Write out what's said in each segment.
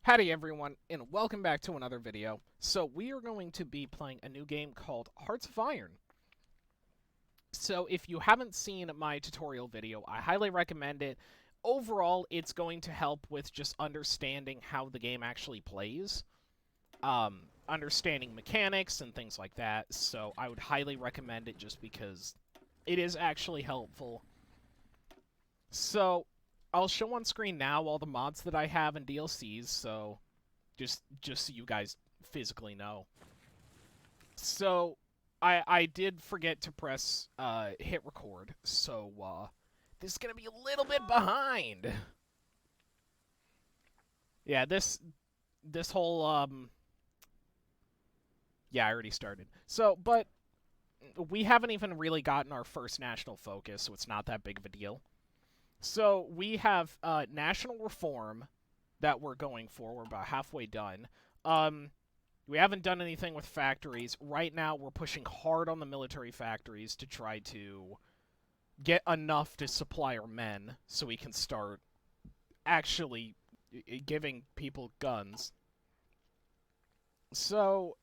Howdy everyone, and welcome back to another video. So we are going to be playing a new game called Hearts of Iron. So if you haven't seen my tutorial video, I highly recommend it. Overall, it's going to help with just understanding how the game actually plays. Understanding mechanics and things like that, so I would highly recommend it just because it is actually helpful. So, I'll show on screen now all the mods that I have and DLCs, so just so you guys physically know. So, I did forget to press hit record, so this is gonna be a little bit behind. Yeah, this whole yeah, I already started. So, but we haven't even really gotten our first national focus, so it's not that big of a deal. So we have national reform that we're going for. We're about halfway done. We haven't done anything with factories. Right now, we're pushing hard on the military factories to try to get enough to supply our men so we can start actually giving people guns. So,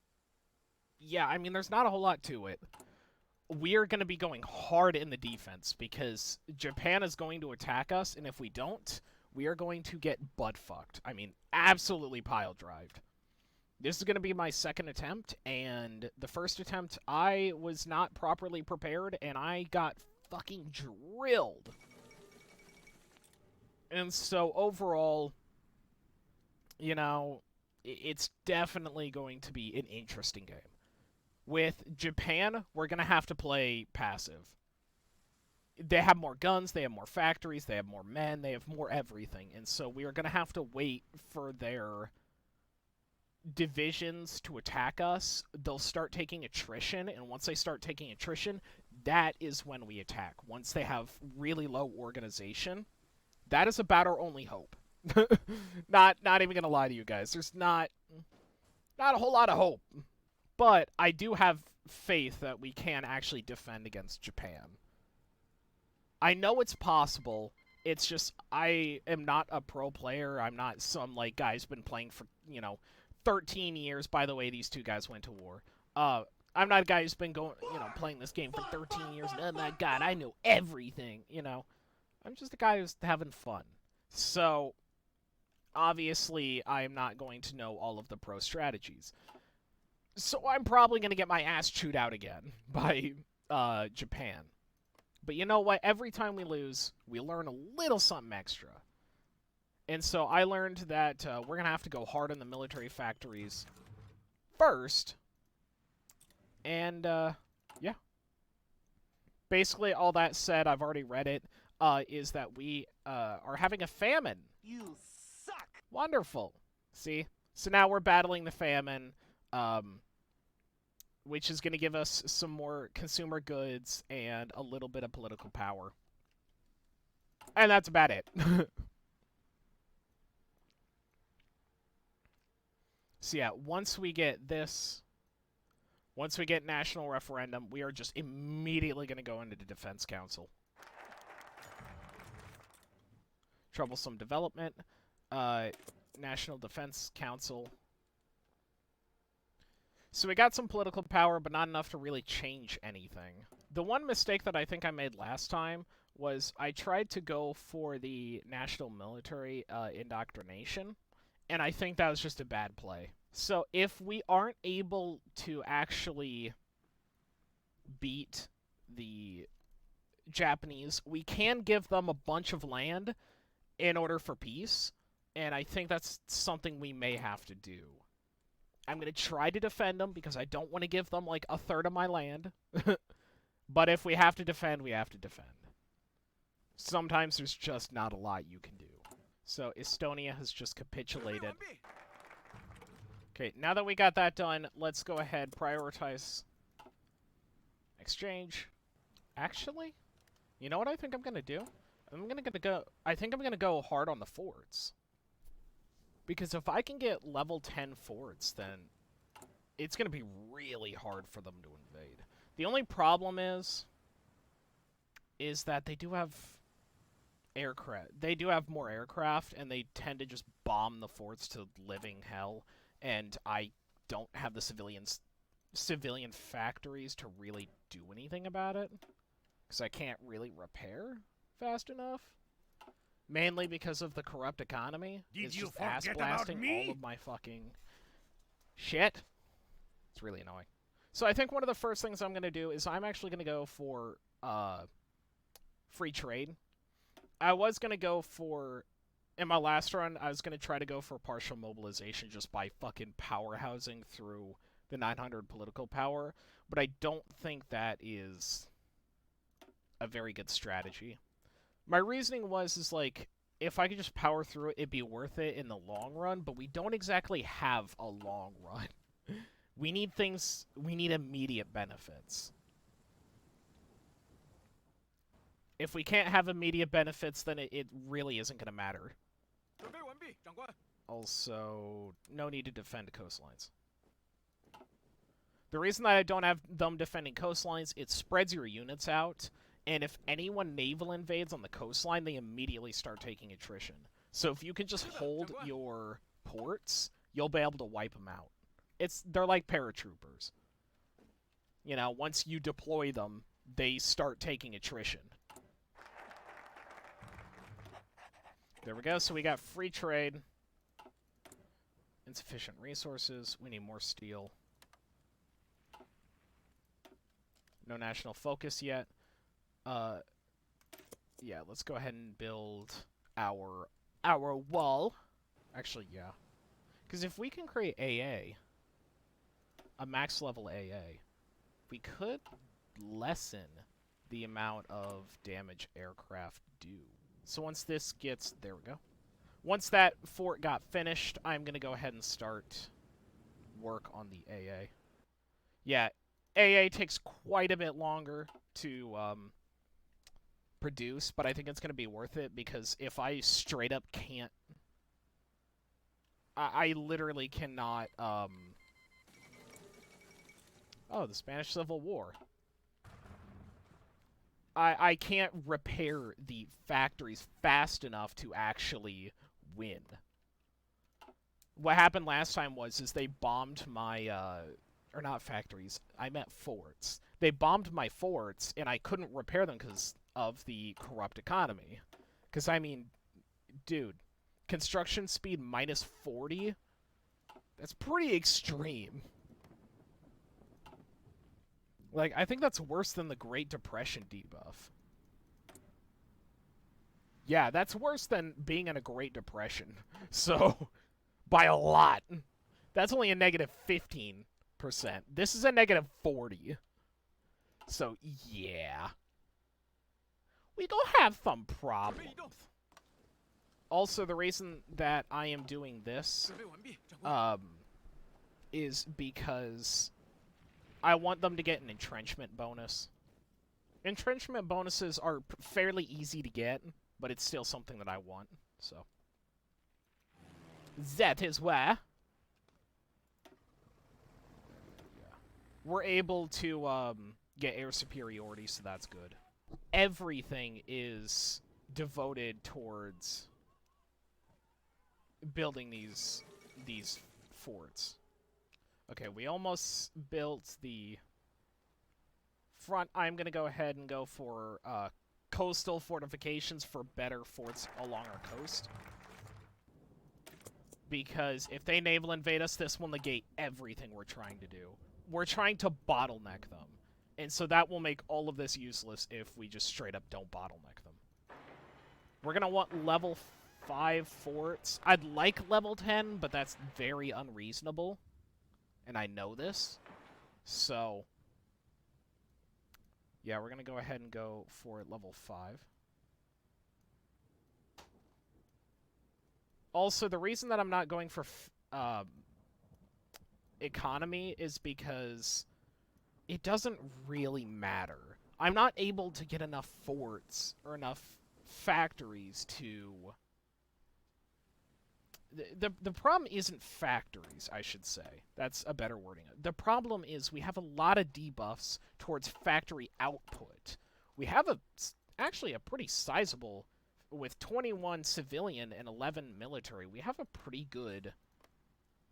yeah, I mean, there's not a whole lot to it. We are going to be going hard in the defense because Japan is going to attack us, and if we don't, we are going to get butt-fucked. I mean, absolutely pile-drived. This is going to be my second attempt, and the first attempt, I was not properly prepared, and I got fucking drilled. And so, overall, you know, it's definitely going to be an interesting game. With Japan, we're going to have to play passive. They have more guns, they have more factories, they have more men, they have more everything. And so we are going to have to wait for their divisions to attack us. They'll start taking attrition, and once they start taking attrition, that is when we attack. Once they have really low organization, that is about our only hope. not even going to lie to you guys. There's not a whole lot of hope. But I do have faith that we can actually defend against Japan. I know it's possible. It's just I am not a pro player. I'm not some like guy who's been playing for, 13 years. By the way, these two guys went to war. I'm not a guy who's been playing this game for 13 years. Oh my god, I know everything, I'm just a guy who's having fun. So, obviously, I am not going to know all of the pro strategies. So I'm probably going to get my ass chewed out again by Japan. But you know what? Every time we lose, we learn a little something extra. And so I learned that we're going to have to go hard on the military factories first. And, yeah. Basically, all that said, I've already read it, is that we are having a famine. You suck! Wonderful. See? So now we're battling the famine. Which is going to give us some more consumer goods and a little bit of political power. And that's about it. So yeah, once we get national referendum, we are just immediately going to go into the Defense Council. Troublesome development. National Defense Council. So we got some political power, but not enough to really change anything. The one mistake that I think I made last time was I tried to go for the national military indoctrination, and I think that was just a bad play. So if we aren't able to actually beat the Japanese, we can give them a bunch of land in order for peace, and I think that's something we may have to do. I'm going to try to defend them because I don't want to give them like a third of my land. But if we have to defend, we have to defend. Sometimes there's just not a lot you can do. So Estonia has just capitulated. Okay, now that we got that done, let's go ahead, prioritize exchange. Actually, you know what I think I'm going to do? I think I'm going to go hard on the forts. Because if I can get level 10 forts, then it's going to be really hard for them to invade. The only problem is that they do have aircraft. They do have more aircraft, and they tend to just bomb the forts to living hell. And I don't have the civilian factories to really do anything about it, because I can't really repair fast enough. Mainly because of the corrupt economy. It's just ass blasting all of my fucking shit. It's really annoying. So I think one of the first things I'm going to do is I'm actually going to go for free trade. I was going to go for, in my last run, I was going to try to go for partial mobilization just by fucking powerhousing through the 900 political power, but I don't think that is a very good strategy. My reasoning is like, if I could just power through it, it'd be worth it in the long run, but we don't exactly have a long run. We need immediate benefits. If we can't have immediate benefits, then it really isn't going to matter. Also, no need to defend coastlines. The reason that I don't have them defending coastlines, it spreads your units out, and if anyone naval invades on the coastline, they immediately start taking attrition. So if you can just hold your ports, you'll be able to wipe them out. They're like paratroopers. You know, once you deploy them, they start taking attrition. There we go, so we got free trade. Insufficient resources, we need more steel. No national focus yet. Yeah, let's go ahead and build our wall. Actually, yeah. Because if we can create a max level AA, we could lessen the amount of damage aircraft do. So once this gets... There we go. Once that fort got finished, I'm going to go ahead and start work on the AA. Yeah, AA takes quite a bit longer to produce, but I think it's going to be worth it, because if I straight up can't... I literally cannot... Oh, the Spanish Civil War. I can't repair the factories fast enough to actually win. What happened last time is they bombed my, or not factories, I meant forts. They bombed my forts, and I couldn't repair them because of the corrupt economy. Because, I mean, dude, construction speed minus 40? That's pretty extreme. Like, I think that's worse than the Great Depression debuff. Yeah, that's worse than being in a Great Depression. So, by a lot. That's only a negative 15%. This is a negative 40. So, yeah. We gonna have some problems. Also, the reason that I am doing this, is because... I want them to get an entrenchment bonus. Entrenchment bonuses are fairly easy to get, but it's still something that I want, so. That is where we're able to get air superiority, so that's good. Everything is devoted towards building these forts. Okay, we almost built the front. I'm going to go ahead and go for coastal fortifications for better forts along our coast. Because if they naval invade us, this will negate everything we're trying to do. We're trying to bottleneck them. And so that will make all of this useless if we just straight up don't bottleneck them. We're going to want level 5 forts. I'd like level 10, but that's very unreasonable. And I know this, so yeah, we're going to go ahead and go for level 5. Also, the reason that I'm not going for economy is because it doesn't really matter. I'm not able to get enough forts or enough factories to... The problem isn't factories, I should say. That's a better wording. The problem is we have a lot of debuffs towards factory output. We have actually a pretty sizable... with 21 civilian and 11 military, we have a pretty good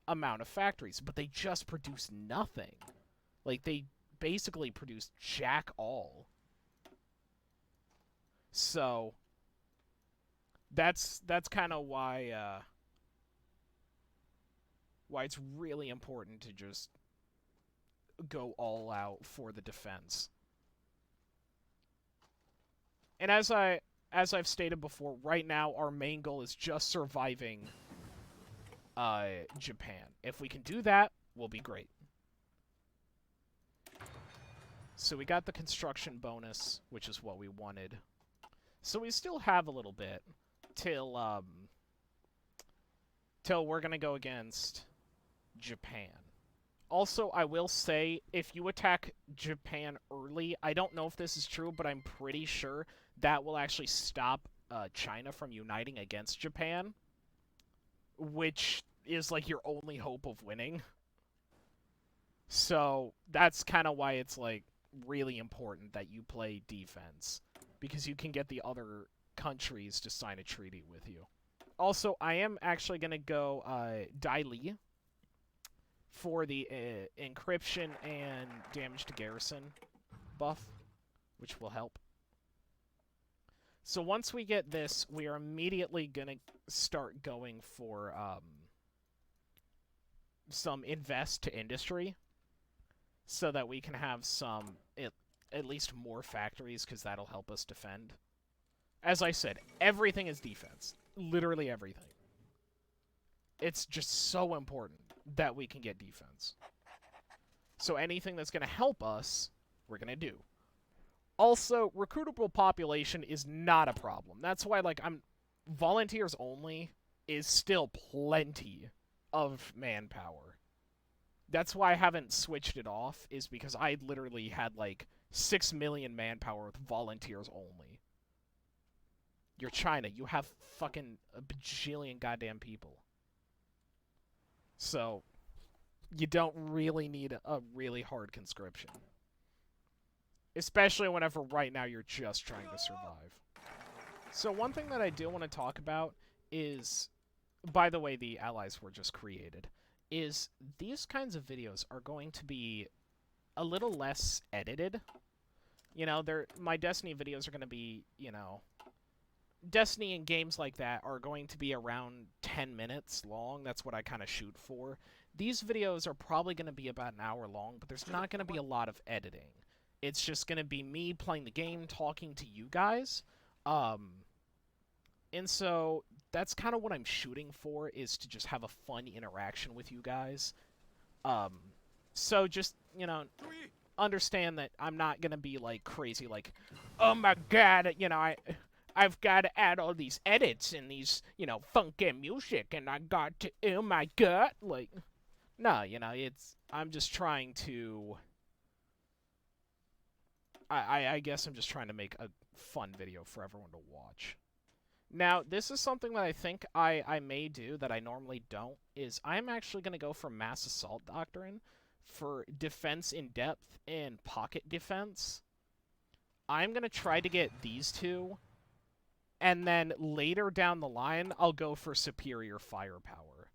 amount of factories, but they just produce nothing. Like, they basically produce jack all. So that's kind of why it's really important to just go all out for the defense. And as I've stated before, right now our main goal is just surviving Japan. If we can do that, we'll be great. So we got the construction bonus, which is what we wanted. So we still have a little bit till we're gonna go against Japan. Also, I will say, if you attack Japan early, I don't know if this is true, but I'm pretty sure that will actually stop China from uniting against Japan, which is like your only hope of winning. So that's kind of why it's like really important that you play defense, because you can get the other countries to sign a treaty with you. Also, I am actually going to go Dai Li for the encryption and damage to garrison buff, which will help. So once we get this, we are immediately going to start going for some invest to industry, so that we can have some, at least more factories, because that'll help us defend. As I said, everything is defense. Literally everything. It's just so important that we can get defense. So anything that's going to help us, we're going to do. Also, recruitable population is not a problem. That's why, like, volunteers only is still plenty of manpower. That's why I haven't switched it off, is because I literally had, like, 6 million manpower with volunteers only. You're China. You have fucking a bajillion goddamn people. So, you don't really need a really hard conscription. Especially whenever right now you're just trying to survive. So one thing that I do want to talk about is, by the way, the allies were just created, is these kinds of videos are going to be a little less edited. You know, my Destiny videos are going to be, you know, Destiny and games like that are going to be around 10 minutes long. That's what I kind of shoot for. These videos are probably going to be about an hour long, but there's not going to be a lot of editing. It's just going to be me playing the game, talking to you guys. And so that's kind of what I'm shooting for, is to just have a fun interaction with you guys. So just, you know, understand that I'm not going to be like crazy, like, oh my god, you know, I've got to add all these edits and these, you know, funky music, and I got to, oh my god, like, no, you know, I'm just trying to, I guess I'm just trying to make a fun video for everyone to watch. Now, this is something that I think I may do that I normally don't, is I'm actually going to go for Mass Assault Doctrine for defense in depth and pocket defense. I'm going to try to get these two, and then later down the line, I'll go for superior firepower.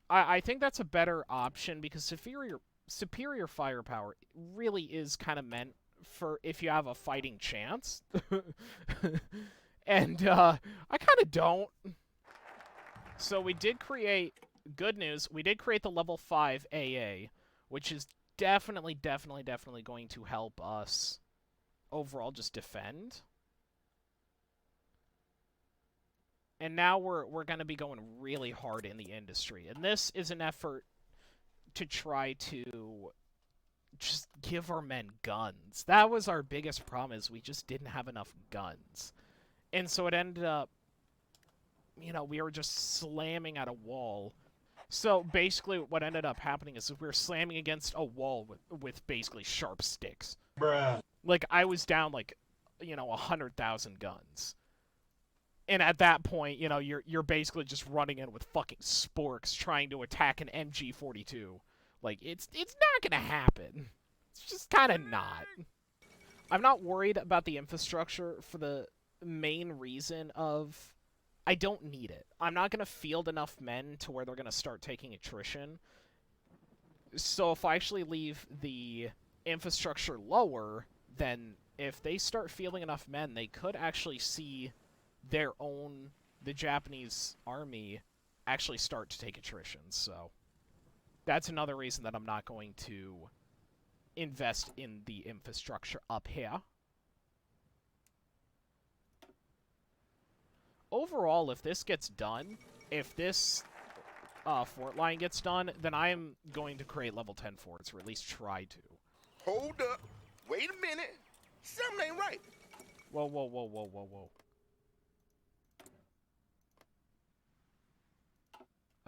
I think that's a better option, because superior firepower really is kind of meant for if you have a fighting chance. And I kind of don't. So we did create, good news, we did create the level 5 AA, which is definitely going to help us overall just defend. And now we're going to be going really hard in the industry. And this is an effort to try to just give our men guns. That was our biggest problem, is we just didn't have enough guns. And so it ended up, you know, we were just slamming at a wall. So basically what ended up happening is we were slamming against a wall with basically sharp sticks. Bruh. Like, I was down, like, you know, 100,000 guns. And at that point, you know, you're basically just running in with fucking sporks trying to attack an MG42. Like, it's not gonna happen. It's just kind of not. I'm not worried about the infrastructure for the main reason of I don't need it. I'm not going to field enough men to where they're going to start taking attrition. So if I actually leave the infrastructure lower, then if they start fielding enough men, they could actually see the Japanese army actually start to take attrition. So that's another reason that I'm not going to invest in the infrastructure up here. Overall, if this gets done, if this fort line gets done, then I am going to create level 10 forts, or at least try to. Hold up. Wait a minute. Something ain't right. Whoa, whoa, whoa, whoa, whoa, whoa.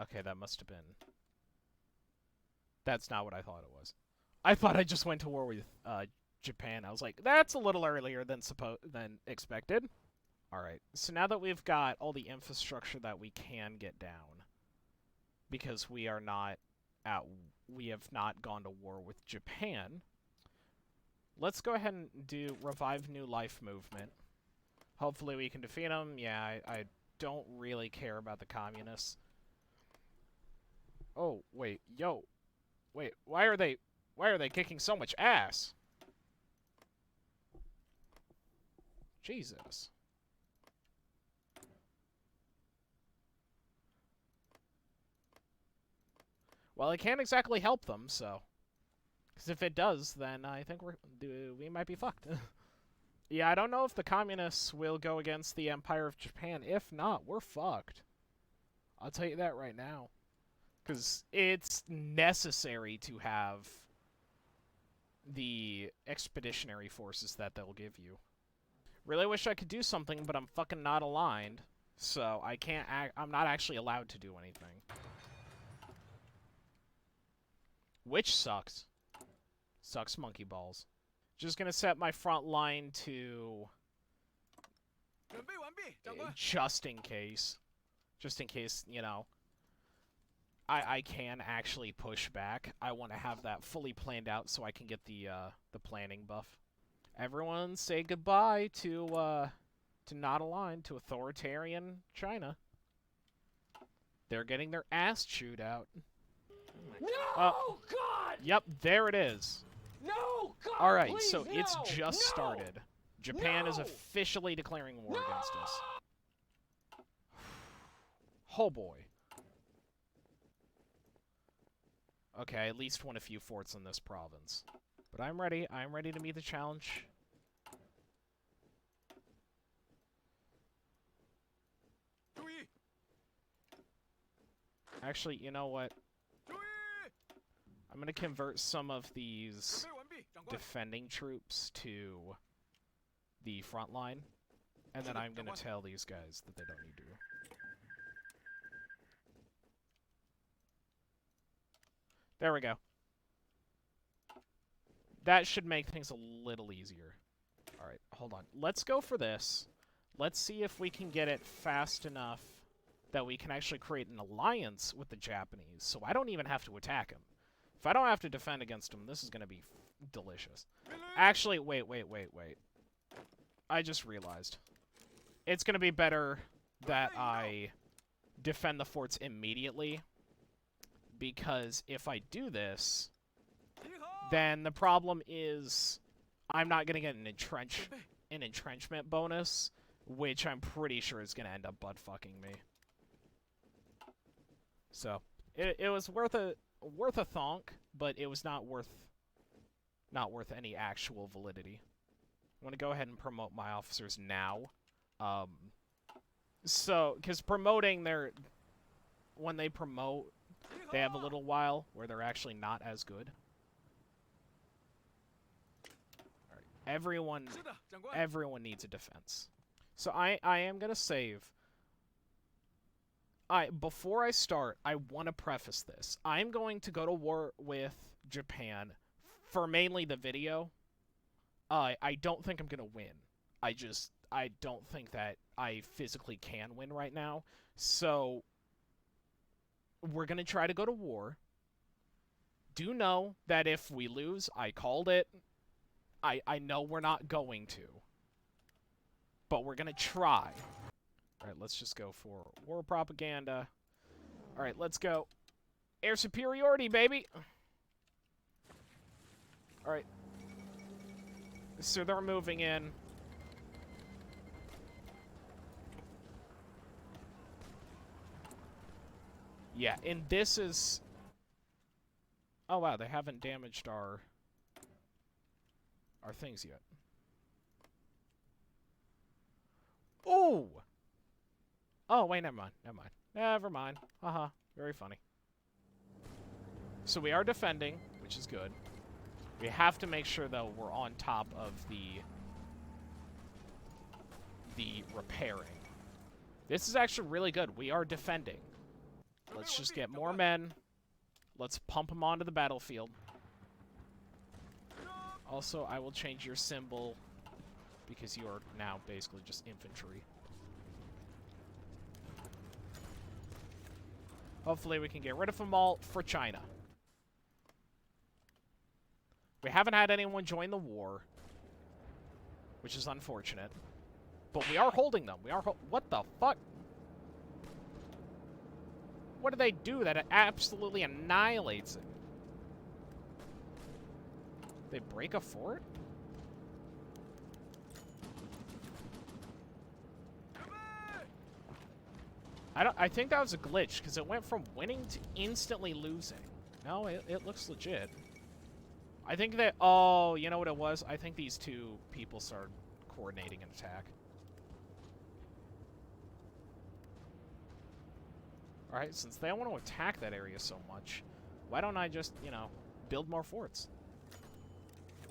Okay, that must have been... That's not what I thought it was. I thought I just went to war with Japan. I was like, that's a little earlier than expected. Alright, so now that we've got all the infrastructure that we can get down, because we have not gone to war with Japan, let's go ahead and do Revive New Life movement. Hopefully we can defeat them. Yeah, I don't really care about the communists. Oh, wait, yo. Wait, why are they kicking so much ass? Jesus. Well, it can't exactly help them, so... Because if it does, then I think we might be fucked. Yeah, I don't know if the communists will go against the Empire of Japan. If not, we're fucked. I'll tell you that right now. Because it's necessary to have the expeditionary forces that they'll give you. Really wish I could do something, but I'm fucking not aligned. So I can't I'm not actually allowed to do anything. Which sucks. Sucks monkey balls. Just gonna set my front line to... just in case. Just in case, you know, I can actually push back. I want to have that fully planned out so I can get the planning buff. Everyone say goodbye to not aligned to authoritarian China. They're getting their ass chewed out. No, God! Yep, there it is. No, God! Alright, Please, so no, it's just no, started. Japan is no, officially declaring war no! against us. Oh boy. Okay, I at least won a few forts in this province. But I'm ready. I'm ready to meet the challenge. Actually, you know what? I'm going to convert some of these defending troops to the front line. And then I'm going to tell these guys that they don't need to. There we go. That should make things a little easier. Alright, hold on. Let's go for this. Let's see if we can get it fast enough that we can actually create an alliance with the Japanese, so I don't even have to attack them. If I don't have to defend against them, this is going to be delicious. Actually, wait. I just realized. It's going to be better that I defend the forts immediately, because if I do this, then the problem is I'm not going to get an entrenchment bonus, which I'm pretty sure is going to end up butt-fucking me. So, it was worth a thonk, but it was not worth any actual validity. I'm going to go ahead and promote my officers now. So, because promoting when they promote, they have a little while where they're actually not as good. Alright, everyone needs a defense. So I am going to save. Before I start, I want to preface this. I'm going to go to war with Japan for mainly the video. I don't think I'm going to win. I don't think that I physically can win right now. So, we're going to try to go to war. Do know that if we lose, I called it. I know we're not going to. but we're gonna try. Alright, let's just go for war propaganda. Alright, let's go. Air superiority, baby! Alright. So they're moving in. Yeah, and this is... Oh, wow, they haven't damaged our things yet. Ooh! Oh, wait, never mind. Never mind. Never mind. Haha. Very funny. So we are defending, which is good. We have to make sure, though, we're on top of the repairing. This is actually really good. We are defending. Let's just get more men. Let's pump them onto the battlefield. Also, I will change your symbol because you are now basically just infantry. Hopefully we can get rid of them all for China. We haven't had anyone join the war, which is unfortunate. But we are holding them. We are what the fuck? What do they do that absolutely annihilates it? They break a fort? I think that was a glitch, because it went from winning to instantly losing. No, it looks legit. I think that... Oh, you know what it was? I think these two people started coordinating an attack. Alright, since they want to attack that area so much, why don't I just, you know, build more forts?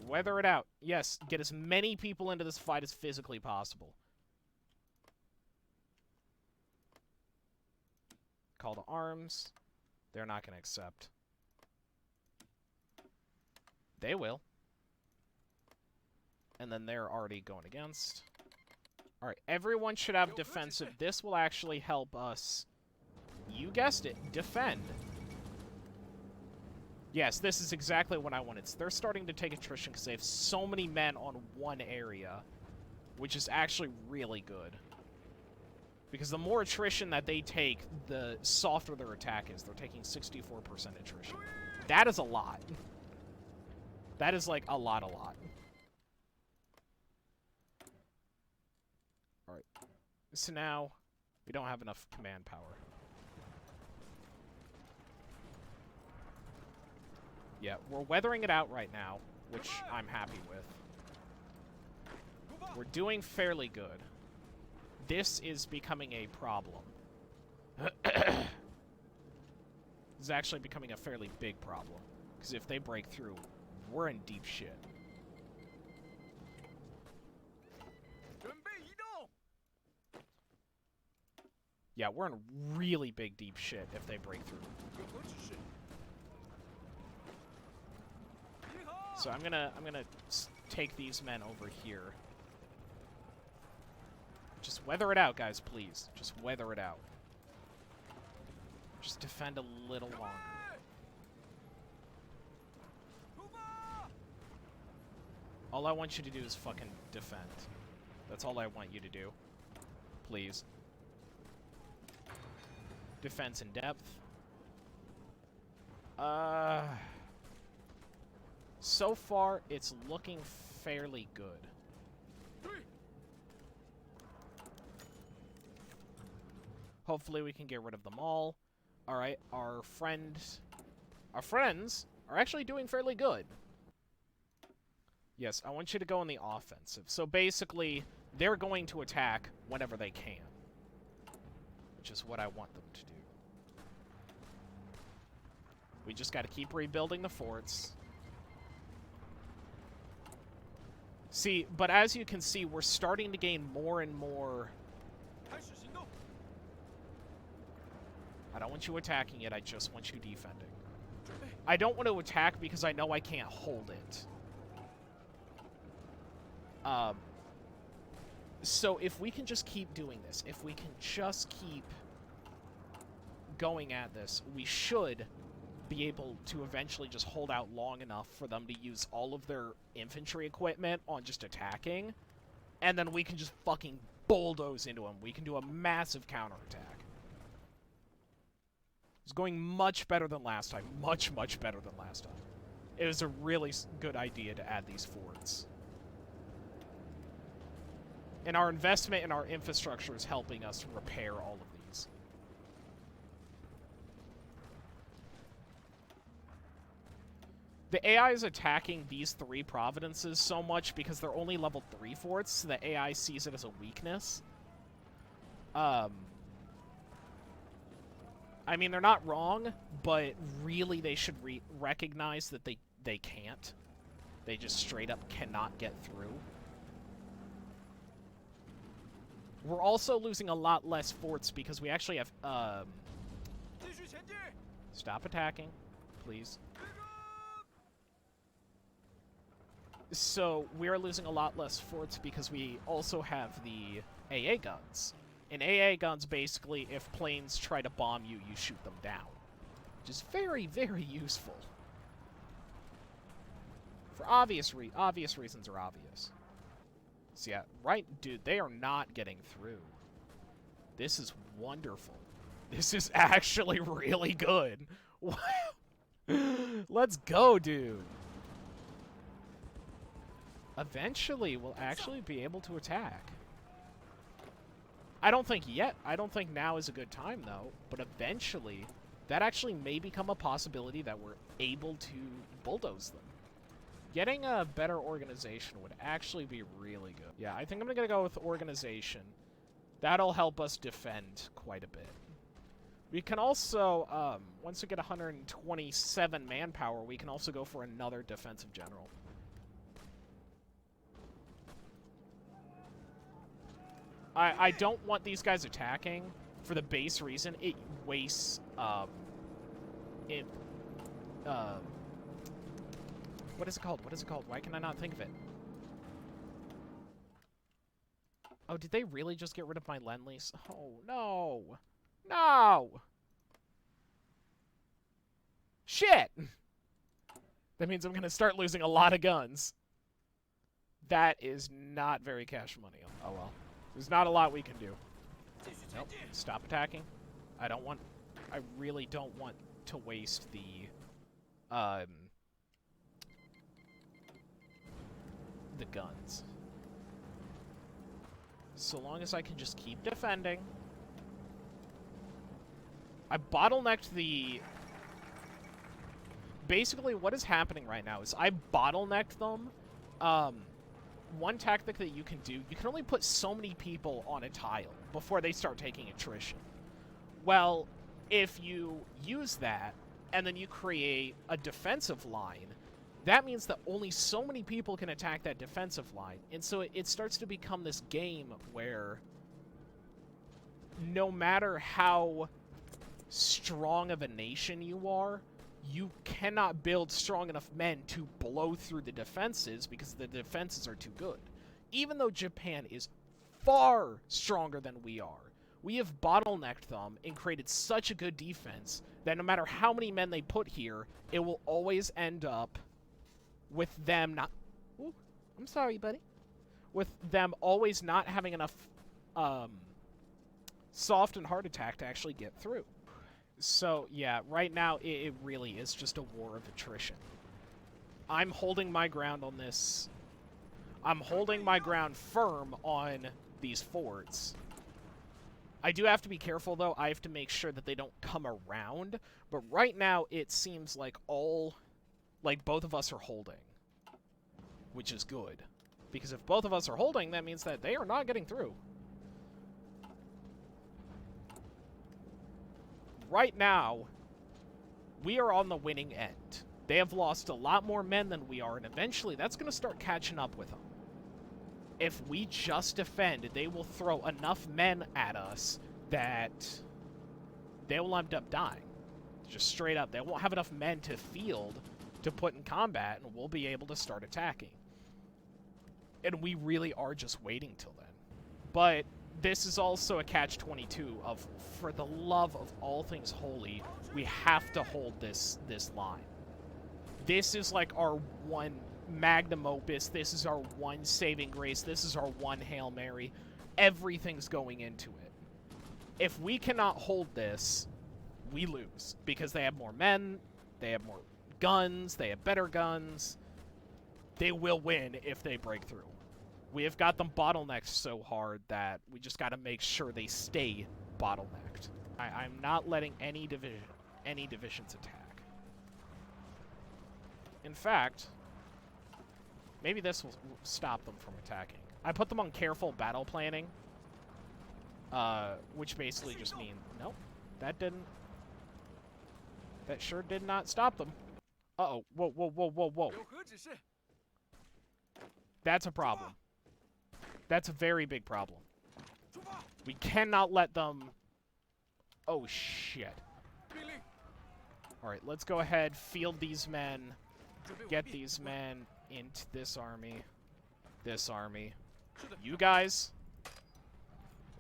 Weather it out. Yes, get as many people into this fight as physically possible. Call to arms. They're not going to accept. They will. And then they're already going against. Alright, everyone should have defensive. This will actually help us, you guessed it, defend. Yes, this is exactly what I wanted. They're starting to take attrition because they have so many men on one area, which is actually really good. Because the more attrition that they take, the softer their attack is. They're taking 64% attrition. That is a lot. That is like a lot. Alright. So now, we don't have enough command power. Yeah, we're weathering it out right now, which I'm happy with. We're doing fairly good. This is becoming a problem. This is actually becoming a fairly big problem. Because if they break through, we're in deep shit. Yeah, we're in really big deep shit if they break through. So I'm gonna take these men over here. Just weather it out, guys, please. Just weather it out. Just defend a little longer. All I want you to do is fucking defend. That's all I want you to do. Please. Defense in depth. So far, it's looking fairly good. Hopefully we can get rid of them all. Alright, our friends are actually doing fairly good. Yes, I want you to go on the offensive. So basically, they're going to attack whenever they can. Which is what I want them to do. We just gotta keep rebuilding the forts. See, but as you can see, we're starting to gain more and more... I don't want you attacking it, I just want you defending. I don't want to attack because I know I can't hold it. So if we can just keep doing this, if we can just keep going at this, we should be able to eventually just hold out long enough for them to use all of their infantry equipment on just attacking, and then we can just fucking bulldoze into them. We can do a massive counterattack. It's going much better than last time. Much, much better than last time. It was a really good idea to add these forts. And our investment in our infrastructure is helping us repair all of these. The AI is attacking these 3 providences so much because they're only level 3 forts, so the AI sees it as a weakness. I mean, they're not wrong, but really they should recognize that they can't. They just straight up cannot get through. We're also losing a lot less forts because we actually have, Stop attacking, please. So, we're losing a lot less forts because we also have the AA guns. And AA guns, basically, if planes try to bomb you, you shoot them down. Which is very, very useful. For obvious reasons are obvious. So yeah, right, dude, they are not getting through. This is wonderful. This is actually really good. Let's go, dude. Eventually, we'll actually be able to attack. I don't think yet. I don't think now is a good time, though. But eventually, that actually may become a possibility that we're able to bulldoze them. Getting a better organization would actually be really good. Yeah, I think I'm going to go with organization. That'll help us defend quite a bit. We can also, once we get 127 manpower, we can also go for another defensive general. I don't want these guys attacking for the base reason it wastes, what is it called? What is it called? Why can I not think of it? Oh, did they really just get rid of my Lend-Lease? Oh, no. No! Shit! That means I'm going to start losing a lot of guns. That is not very cash money. Oh, well. There's not a lot we can do. Nope. Stop attacking. I really don't want to waste the guns. So long as I can just keep defending. I bottlenecked the... Basically, what is happening right now is I bottlenecked them. One tactic that you can do, you can only put so many people on a tile before they start taking attrition. Well, if you use that, and then you create a defensive line, that means that only so many people can attack that defensive line. And so it starts to become this game where no matter how strong of a nation you are, you cannot build strong enough men to blow through the defenses because the defenses are too good. Even though Japan is far stronger than we are, we have bottlenecked them and created such a good defense that no matter how many men they put here, it will always end up with them not... Ooh, I'm sorry, buddy. With them always not having enough soft and hard attack to actually get through. So, yeah, right now, it really is just a war of attrition. I'm holding my ground on this. I'm holding my ground firm on these forts. I do have to be careful, though. I have to make sure that they don't come around. But right now, it seems like both of us are holding. Which is good. Because if both of us are holding, that means that they are not getting through. Right now, we are on the winning end. They have lost a lot more men than we are, and eventually that's going to start catching up with them. If we just defend, they will throw enough men at us that they will end up dying. Just straight up. They won't have enough men to field to put in combat, and we'll be able to start attacking. And we really are just waiting till then. But this is also a catch-22 of, for the love of all things holy, we have to hold this line. This is like our one magnum opus. This is our one saving grace. This is our one Hail Mary. Everything's going into it. If we cannot hold this, we lose. Because they have more men, they have more guns, they have better guns. They will win if they break through. We have got them bottlenecked so hard that we just got to make sure they stay bottlenecked. I'm not letting any divisions attack. In fact, maybe this will stop them from attacking. I put them on careful battle planning, which basically just means, nope, that sure did not stop them. Uh-oh, whoa, whoa, whoa, whoa, whoa. That's a problem. That's a very big problem. We cannot let them... Oh, shit. Alright, let's go ahead, field these men, get these men into this army. This army. You guys,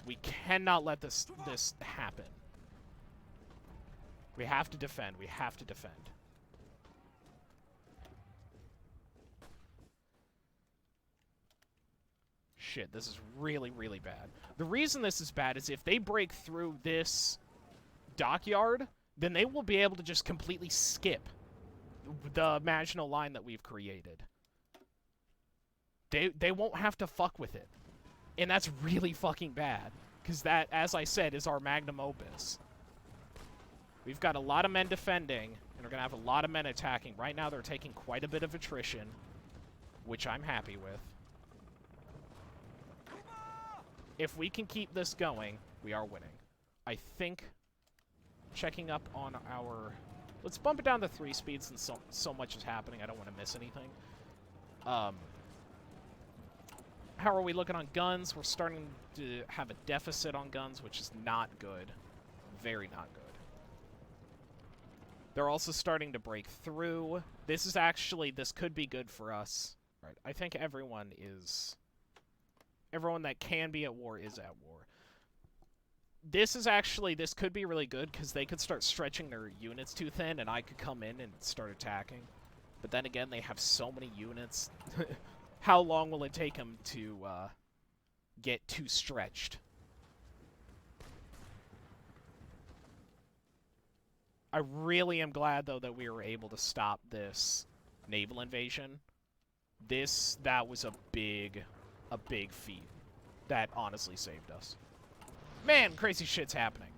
we cannot let this happen. We have to defend. We have to defend. Shit, this is really, really bad. The reason this is bad is if they break through this dockyard, then they will be able to just completely skip the Maginot Line that we've created. They won't have to fuck with it. And that's really fucking bad. Because that, as I said, is our magnum opus. We've got a lot of men defending, and we're going to have a lot of men attacking. Right now, they're taking quite a bit of attrition, which I'm happy with. If we can keep this going, we are winning. I think checking up on our... Let's bump it down to 3 speeds since so much is happening. I don't want to miss anything. How are we looking on guns? We're starting to have a deficit on guns, which is not good. Very not good. They're also starting to break through. This could be good for us. Right. I think everyone that can be at war is at war. This could be really good because they could start stretching their units too thin and I could come in and start attacking. But then again, they have so many units. How long will it take them to get too stretched? I really am glad, though, that we were able to stop this naval invasion. That was a big feat. That honestly saved us. Man, crazy shit's happening.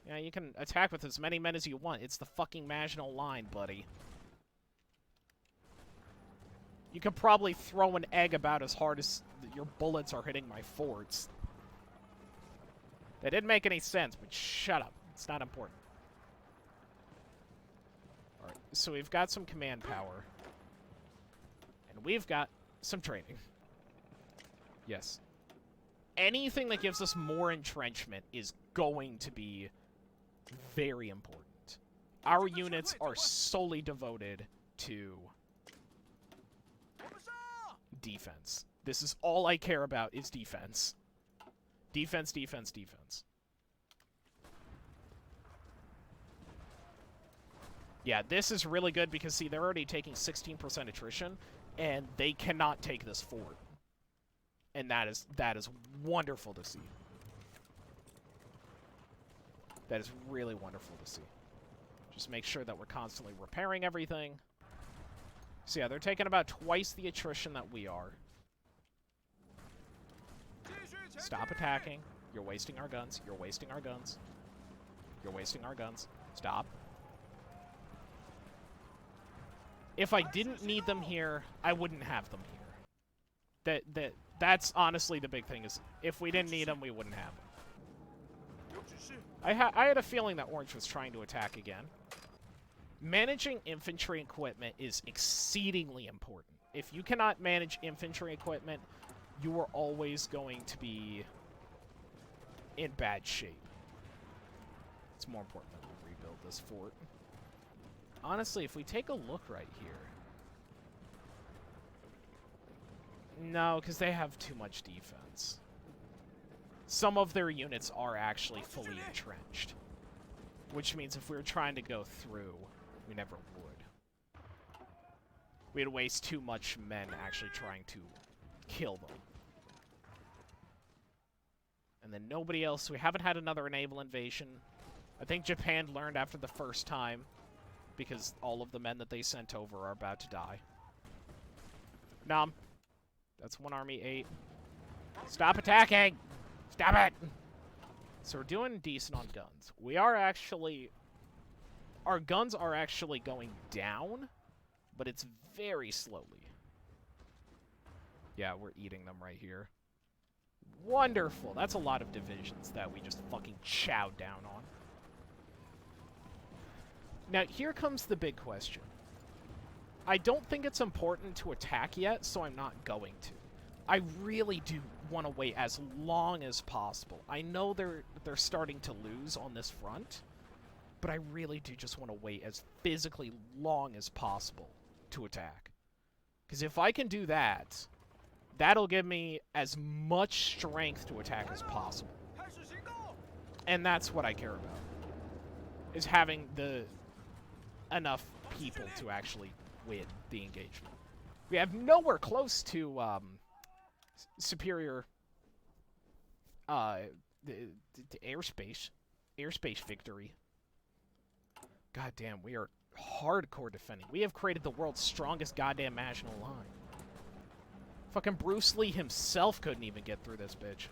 Yeah, you can attack with as many men as you want. It's the fucking Maginot Line, buddy. You could probably throw an egg about as hard as your bullets are hitting my forts. That didn't make any sense, but shut up. It's not important. Alright, so we've got some command power. And we've got some training. Yes. Anything that gives us more entrenchment is going to be very important. Our units are solely devoted to defense. This is all I care about is defense. Defense, defense, defense. Yeah, this is really good because, see, they're already taking 16% attrition, and they cannot take this fort. And that is wonderful to see. That is really wonderful to see. Just make sure that we're constantly repairing everything. So yeah, they're taking about twice the attrition that we are. Stop attacking. You're wasting our guns. You're wasting our guns. You're wasting our guns. Stop. If I didn't need them here, I wouldn't have them here. That's honestly the big thing, is if we didn't need them, we wouldn't have them. I had a feeling that Orange was trying to attack again. Managing infantry equipment is exceedingly important. If you cannot manage infantry equipment, you are always going to be in bad shape. It's more important that we rebuild this fort. Honestly, if we take a look right here... No, because they have too much defense. Some of their units are actually fully entrenched. Which means if we were trying to go through, we never would. We'd waste too much men actually trying to kill them. And then nobody else. We haven't had another naval invasion. I think Japan learned after the first time, because all of the men that they sent over are about to die. Nom. That's one army 8. Stop attacking! Stop it! So we're doing decent on guns. We are actually... Our guns are actually going down, but it's very slowly. Yeah, we're eating them right here. Wonderful. That's a lot of divisions that we just fucking chowed down on. Now, here comes the big question. I don't think it's important to attack yet, so I'm not going to. I really do want to wait as long as possible. I know they're starting to lose on this front, but I really do just want to wait as physically long as possible to attack. Because if I can do that, that'll give me as much strength to attack as possible. And that's what I care about, is having enough people to actually win the engagement. We have nowhere close to superior the airspace victory. God damn, we are hardcore defending. We have created the world's strongest goddamn national line. Fucking Bruce Lee himself couldn't even get through this bitch.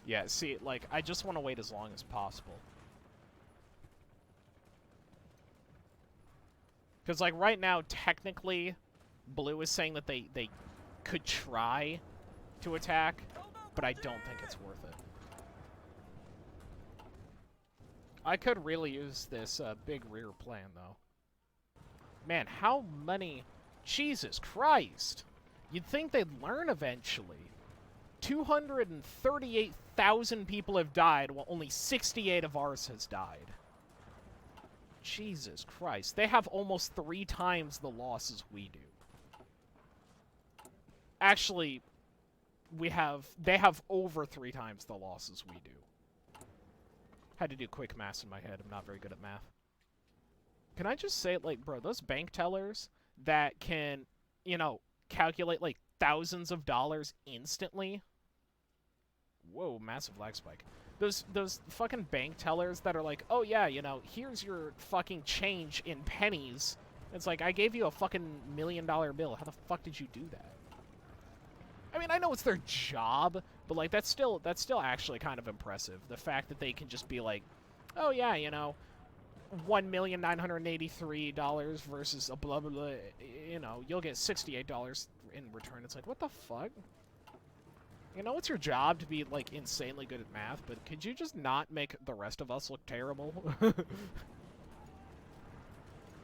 Yeah, see, like, I just want to wait as long as possible. Because, like, right now, technically, Blue is saying that they could try to attack, but I don't think it's worth it. I could really use this big rear plan, though. Man, how many... Jesus Christ! You'd think they'd learn eventually. 238,000 people have died, while only 68 of ours has died. Jesus Christ. They have almost 3 times the losses we do. Actually, they have over 3 times the losses we do. Had to do quick math in my head. I'm not very good at math. Can I just say, like, bro, those bank tellers that can, you know, calculate, like, thousands of dollars instantly. Whoa, massive lag spike. Those fucking bank tellers that are like, oh yeah, you know, here's your fucking change in pennies. It's like, I gave you a fucking $1 million bill. How the fuck did you do that? I mean, I know it's their job, but, like, that's still actually kind of impressive. The fact that they can just be like, oh yeah, you know, $1,983 versus a blah, blah, blah, you know, you'll get $68 in return. It's like, what the fuck? You know, it's your job to be, like, insanely good at math, but could you just not make the rest of us look terrible?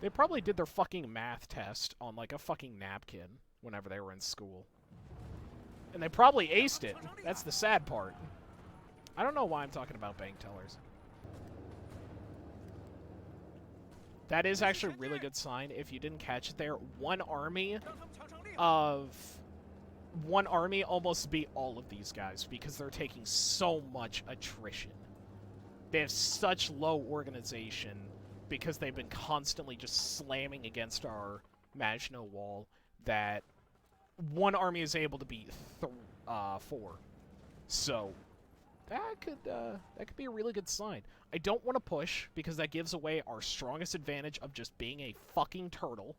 They probably did their fucking math test on, like, a fucking napkin whenever they were in school. And they probably aced it. That's the sad part. I don't know why I'm talking about bank tellers. That is actually a really good sign. If you didn't catch it there, one army almost beat all of these guys because they're taking so much attrition. They have such low organization because they've been constantly just slamming against our Maginot Wall that one army is able to beat 4. So that could be a really good sign. I don't want to push because that gives away our strongest advantage of just being a fucking turtle.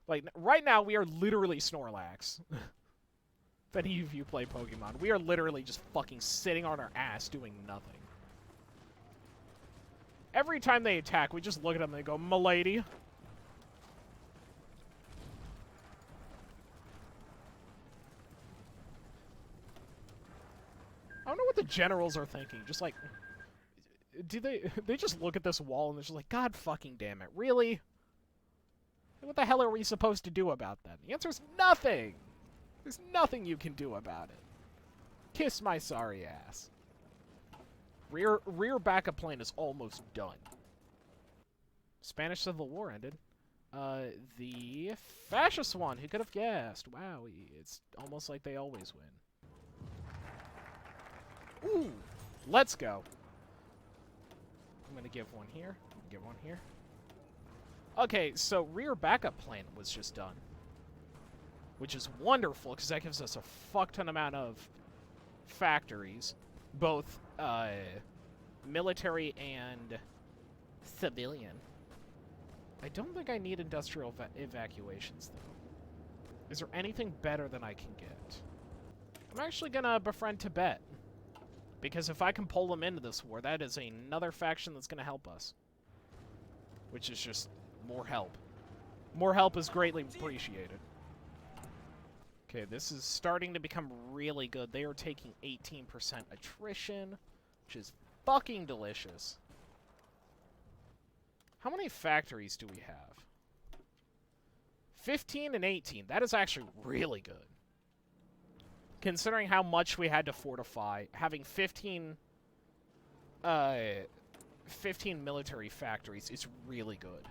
Like, right now we are literally Snorlax. If any of you play Pokemon, we are literally just fucking sitting on our ass doing nothing. Every time they attack, we just look at them and they go, "Milady." I don't know what the generals are thinking. Just like, they just look at this wall and they're just like, God fucking damn it, really? What the hell are we supposed to do about that? The answer is nothing! There's nothing you can do about it. Kiss my sorry ass. Rear backup plan is almost done. Spanish Civil War ended. The fascist one, who could have guessed? Wow, it's almost like they always win. Ooh, let's go. I'm gonna give one here, give one here. Okay, so rear backup plan was just done. Which is wonderful, because that gives us a fuck ton amount of factories, both military and civilian. I don't think I need industrial evacuations, though. Is there anything better than I can get? I'm actually gonna befriend Tibet. Because if I can pull them into this war, that is another faction that's gonna help us. Which is just more help. More help is greatly appreciated. Okay, this is starting to become really good. They are taking 18% attrition, which is fucking delicious. How many factories do we have? 15 and 18. That is actually really good. Considering how much we had to fortify, having 15 military factories is really good.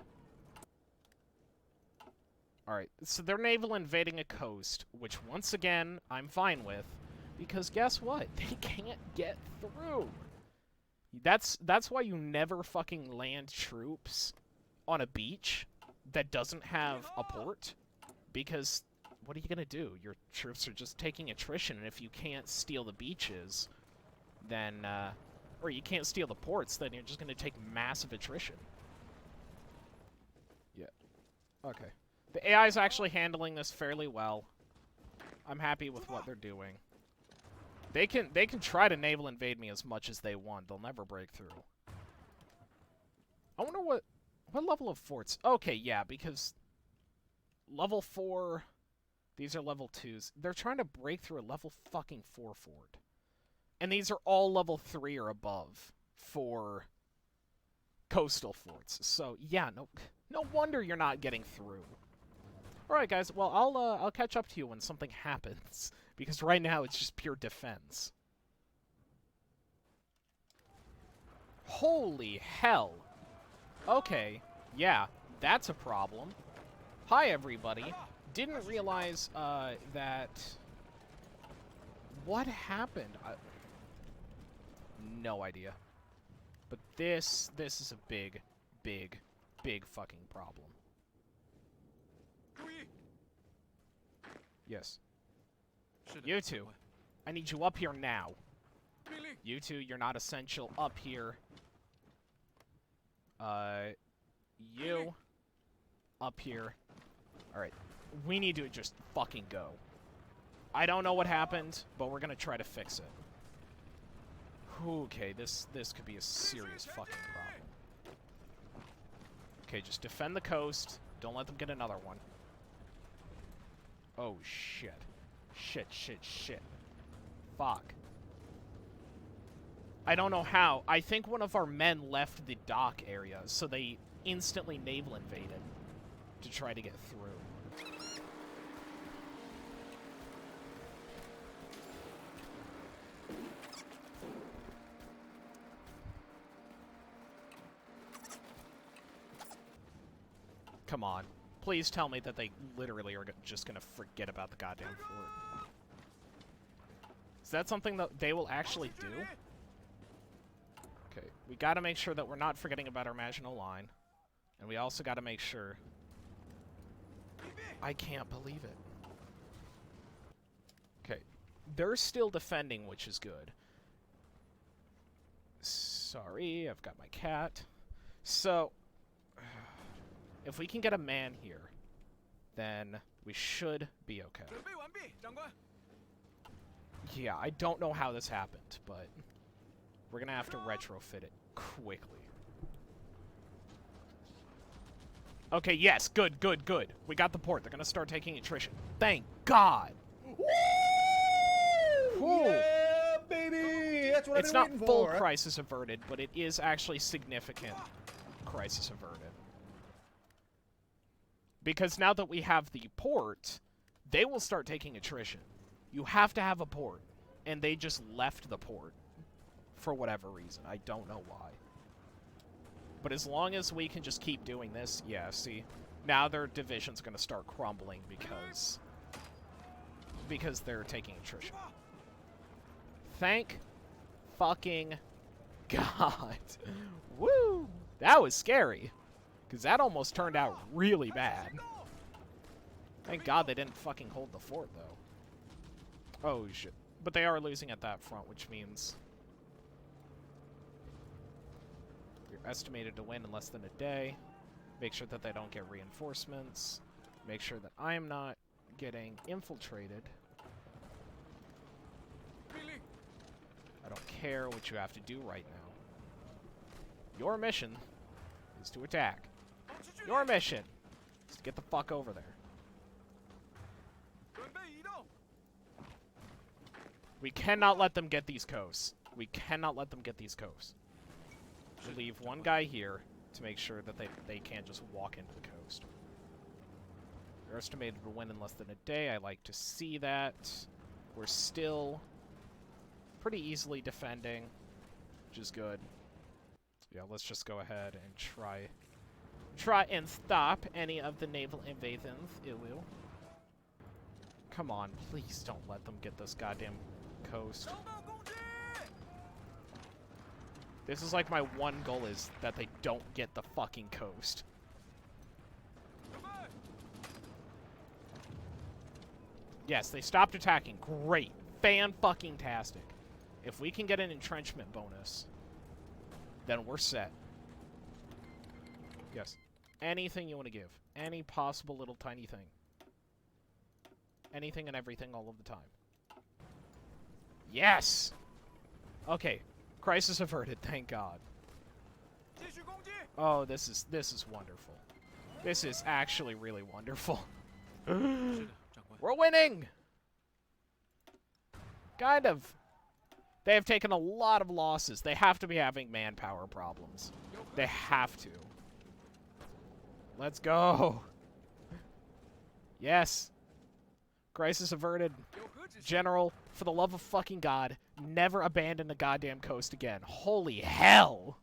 Alright, so they're naval invading a coast, which once again, I'm fine with, because guess what? They can't get through. That's why you never fucking land troops on a beach that doesn't have a port, because what are you gonna do? Your troops are just taking attrition, and if you can't steal the beaches, then, or you can't steal the ports, then you're just gonna take massive attrition. Yeah. Okay. The AI is actually handling this fairly well. I'm happy with what they're doing. They can try to naval invade me as much as they want. They'll never break through. I wonder what level of forts. Okay, yeah, because level 4, these are level 2s. They're trying to break through a level fucking 4 fort. And these are all level 3 or above for coastal forts. So, yeah, no wonder you're not getting through. Alright, guys, well, I'll catch up to you when something happens, because right now it's just pure defense. Holy hell. Okay, yeah, that's a problem. Hi, everybody. Didn't realize, that... What happened? No idea. But this is a big, big, big fucking problem. Yes. You two. I need you up here now. You two, you're not essential. Up here. You. Up here. Alright. We need to just fucking go. I don't know what happened, but we're gonna try to fix it. Okay, this could be a serious fucking problem. Okay, just defend the coast. Don't let them get another one. Oh, shit. Shit, shit, shit. Fuck. I don't know how. I think one of our men left the dock area, so they instantly naval invaded to try to get through. Come on. Please tell me that they literally are just gonna forget about the goddamn fort. Is that something that they will actually do? Okay, we gotta make sure that we're not forgetting about our Maginot Line. And we also gotta make sure... I can't believe it. Okay, they're still defending, which is good. Sorry, I've got my cat. So... if we can get a man here, then we should be okay. Yeah, I don't know how this happened, but we're gonna have to retrofit it quickly. Okay, yes, good, good, good. We got the port. They're gonna start taking attrition. Thank God! Woo! Yeah, baby! That's what It's I've not been waiting full for. crisis averted, but it is actually significant crisis averted. Because now that we have the port, they will start taking attrition. You have to have a port. And they just left the port. For whatever reason. I don't know why. But as long as we can just keep doing this, yeah, see? Now their division's gonna start crumbling because they're taking attrition. Thank fucking God. Woo! That was scary. Because that almost turned out really bad. Thank God they didn't fucking hold the fort, though. Oh, shit. But they are losing at that front, which means you're estimated to win in less than a day. Make sure that they don't get reinforcements. Make sure that I am not getting infiltrated. I don't care what you have to do right now. Your mission is to attack. Your mission is to get the fuck over there. We cannot let them get these coasts. We cannot let them get these coasts. We'll leave one guy here to make sure that they can't just walk into the coast. They're estimated to win in less than a day. I like to see that. We're still pretty easily defending, which is good. Yeah, let's just go ahead and try and stop any of the naval invasions. It will. Come on, please don't let them get this goddamn coast. This is like my one goal, is that they don't get the fucking coast. Yes, they stopped attacking. Great. Fan-fucking-tastic. If we can get an entrenchment bonus, then we're set. Yes. Anything you want to give. Any possible little tiny thing. Anything and everything all of the time. Yes! Okay. Crisis averted, thank God. Oh, this is wonderful. This is actually really wonderful. We're winning! Kind of. They have taken a lot of losses. They have to be having manpower problems. They have to. Let's go. Yes. Crisis averted. General, for the love of fucking God, never abandon the goddamn coast again. Holy hell!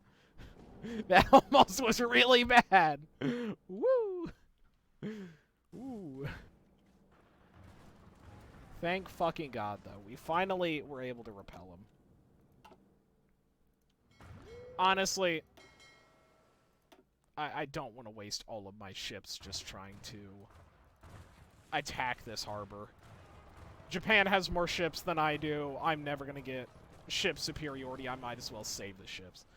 That almost was really bad. Woo! Ooh. Thank fucking God, though. We finally were able to repel him. Honestly, I don't want to waste all of my ships just trying to attack this harbor. Japan has more ships than I do. I'm never going to get ship superiority. I might as well save the ships.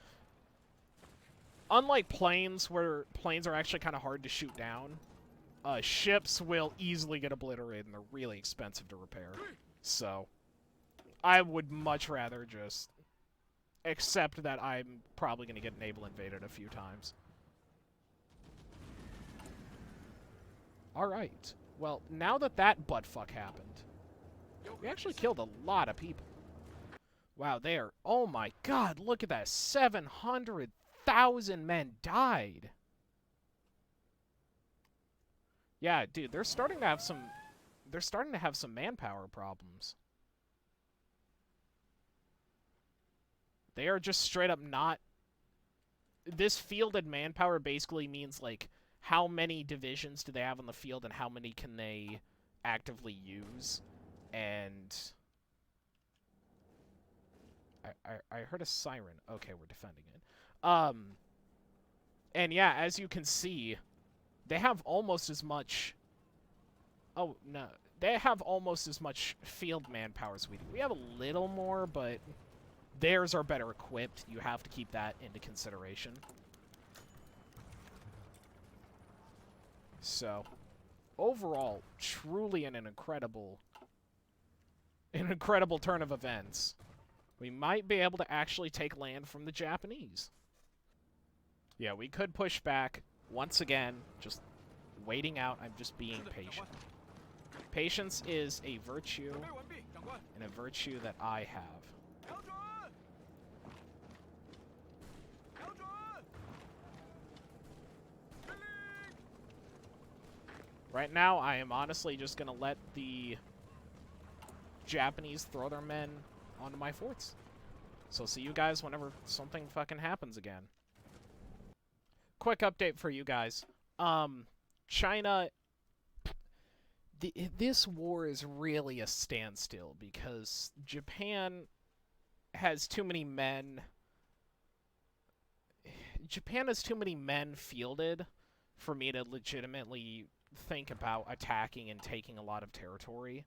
Unlike planes, where planes are actually kind of hard to shoot down, ships will easily get obliterated, and they're really expensive to repair. So, I would much rather just accept that I'm probably going to get naval invaded a few times. Alright. Well, now that that buttfuck happened, we actually killed a lot of people. Wow, they are... Oh my God, look at that. 700,000 men died. Yeah, dude, they're starting to have some... They're starting to have some manpower problems. They are just straight up not... This fielded manpower basically means, like, how many divisions do they have on the field and how many can they actively use. And... I heard a siren. Okay, we're defending it. And yeah, as you can see, they have almost as much... Oh, no. They have almost as much field manpower as we do. We have a little more, but theirs are better equipped. You have to keep that into consideration. So, overall, truly an incredible turn of events. We might be able to actually take land from the Japanese. Yeah, we could push back. Once again, just waiting out. I'm just being patient. Patience is a virtue, and a virtue that I have. Right now, I am honestly just going to let the Japanese throw their men onto my forts. So see you guys whenever something fucking happens again. Quick update for you guys. China... This war is really a standstill because Japan has too many men... Japan has too many men fielded for me to legitimately think about attacking and taking a lot of territory.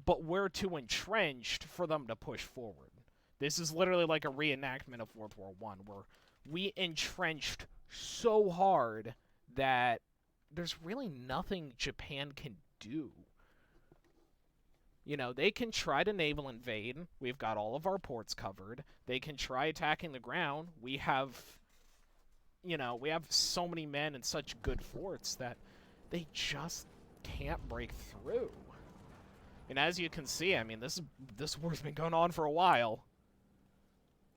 but we're too entrenched for them to push forward. This is literally like a reenactment of World War I, where we entrenched so hard that there's really nothing Japan can do. You know, they can try to naval invade. We've got all of our ports covered. They can try attacking the ground. We have, you know, we have so many men and such good forts that they just can't break through. And as you can see, I mean, this war's been going on for a while,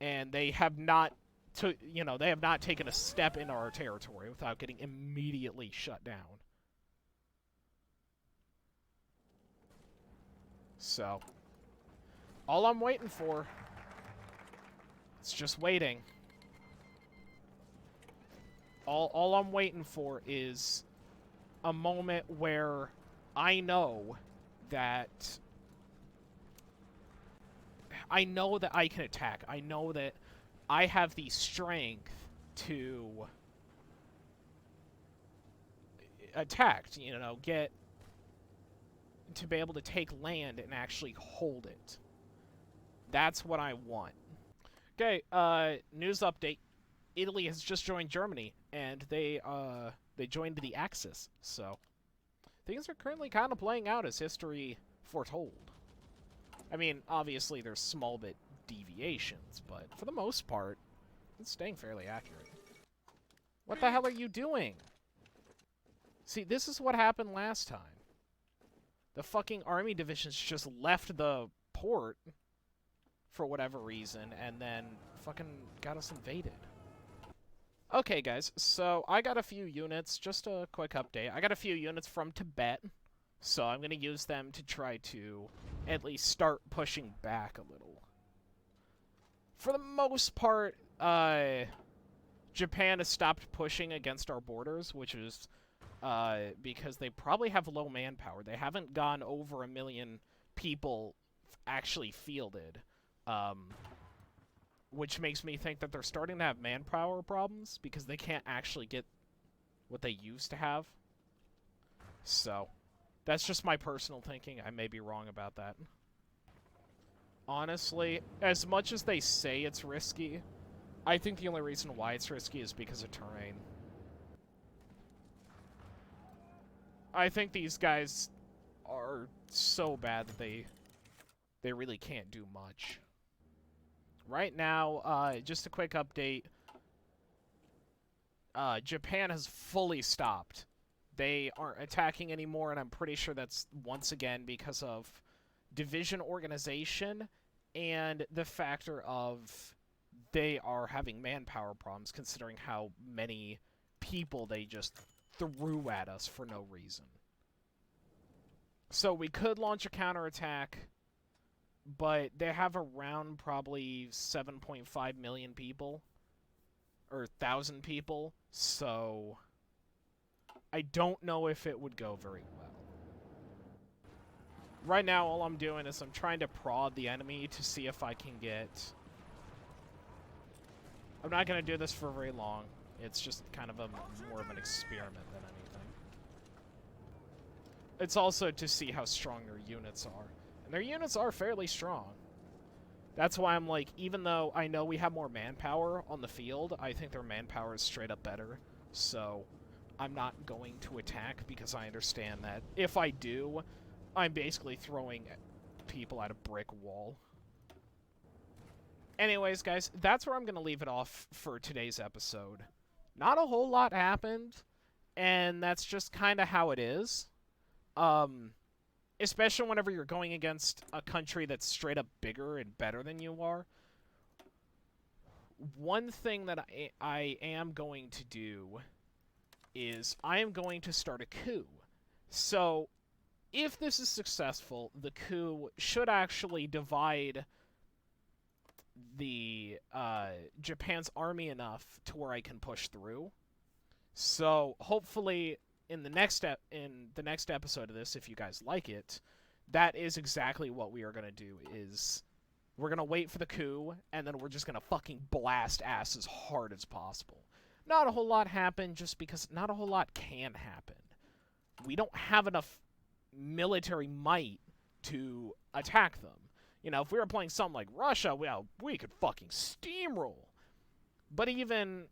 and they have not, they have not taken a step into our territory without getting immediately shut down. So, all I'm waiting for, it's just waiting. All I'm waiting for is a moment where I know that I can attack. I know that I have the strength to attack, to be able to take land and actually hold it. That's what I want. Okay, news update. Italy has just joined Germany, and they joined the Axis, so things are currently kind of playing out as history foretold. I mean, obviously there's small bit deviations, but for the most part, it's staying fairly accurate. What the hell are you doing? See, this is what happened last time. The fucking army divisions just left the port for whatever reason, and then fucking got us invaded. Okay, guys, so I got a few units, just a quick update. I got a few units from Tibet, so I'm going to use them to try to at least start pushing back a little. For the most part, Japan has stopped pushing against our borders, which is because they probably have low manpower. They haven't gone over 1 million people actually fielded, which makes me think that they're starting to have manpower problems because they can't actually get what they used to have. So, that's just my personal thinking. I may be wrong about that. Honestly, as much as they say it's risky, I think the only reason why it's risky is because of terrain. I think these guys are so bad that they really can't do much. Right now, just a quick update. Japan has fully stopped. They aren't attacking anymore, and I'm pretty sure that's once again because of division organization and the factor of they are having manpower problems considering how many people they just threw at us for no reason. So we could launch a counterattack, but they have around probably 7.5 million people, or 1,000 people, so I don't know if it would go very well. Right now, all I'm doing is I'm trying to prod the enemy to see if I can get... I'm not going to do this for very long. It's just kind of more of an experiment than anything. It's also to see how strong their units are. And their units are fairly strong. That's why I'm like, even though I know we have more manpower on the field, I think their manpower is straight up better. So I'm not going to attack because I understand that if I do, I'm basically throwing people at a brick wall. Anyways, guys, that's where I'm going to leave it off for today's episode. Not a whole lot happened, and that's just kind of how it is. Especially whenever you're going against a country that's straight up bigger and better than you are. One thing that I am going to do is I am going to start a coup. So, if this is successful, the coup should actually divide the Japan's army enough to where I can push through. So, hopefully in the next episode of this, if you guys like it, that is exactly what we are going to do, is we're going to wait for the coup, and then we're just going to fucking blast ass as hard as possible. Not a whole lot happened, just because not a whole lot can happen. We don't have enough military might to attack them. You know, if we were playing something like Russia, well, we could fucking steamroll. But even,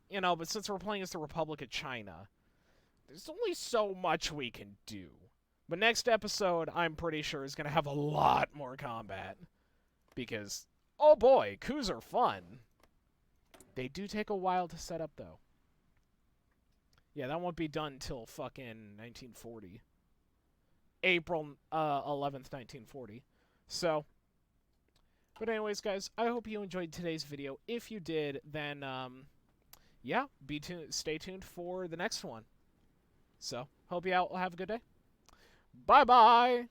you know, but since we're playing as the Republic of China, there's only so much we can do. But next episode, I'm pretty sure, is going to have a lot more combat. Because, oh boy, coups are fun. They do take a while to set up, though. Yeah, that won't be done till fucking 1940. April 11th, 1940. So, but anyways, guys, I hope you enjoyed today's video. If you did, then, yeah, stay tuned for the next one. So, hope you all have a good day. Bye-bye!